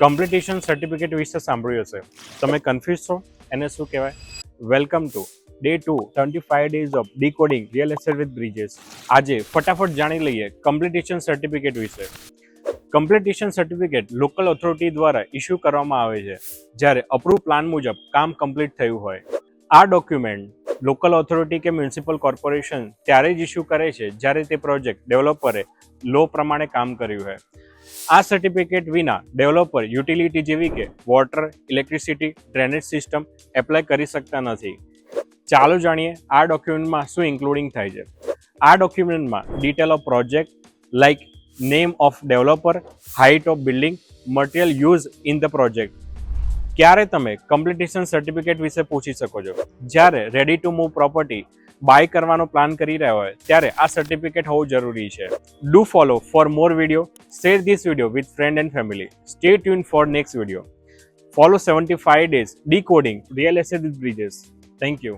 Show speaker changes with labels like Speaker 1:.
Speaker 1: કમ્પ્લીટેશન certificate વિશે સાંભળ્યું હશે. તમે કન્ફ્યુઝ છો એને શું કહેવાય? Welcome to day 2 25 days of decoding real estate with bridges. આજે ફટાફટ જાણી લઈએ કમ્પ્લીટેશન સર્ટિફિકેટ વિશે. કમ્પ્લીટેશન સર્ટિફિકેટ લોકલ ઓથોરિટી દ્વારા ઇસ્યુ કરવામાં આવે છે જ્યારે અપ્રૂવ પ્લાન મુજબ કામ કમ્પ્લીટ થયું હોય. આ ડોક્યુમેન્ટ લોકલ ઓથોરિટી કે મ્યુનિસિપલ કોર્પોરેશન ત્યારે જ ઇસ્યુ કરે છે જ્યારે તે પ્રોજેક્ટ ડેવલપરે લો પ્રમાણે કામ કર્યું હોય. આ સર્ટિફિકેટ વિના ડેવલપર યુટિલિટી જેવી કે water, electricity, drainage system apply કરી શકતા નથી. ચાલો જાણીએ આ ડોક્યુમેન્ટમાં શું ઇન્ક્લુડિંગ થાય છે. આ ડોક્યુમેન્ટમાં detail of project like name of developer, height of building, material use in the project. ક્યારે તમે કમ્પ્લીટેશન સર્ટિફિકેટ વિશે પૂછી શકો છો? જ્યારે ready to move property buy કરવાનો પ્લાન કરી રહ્યા હોય ત્યારે આ સર્ટિફિકેટ હોવું જરૂરી છે. Do follow for more video. Share this video with friend and family. Stay tune for next video. Follow 75 days decoding real estate with bridges. Thank you.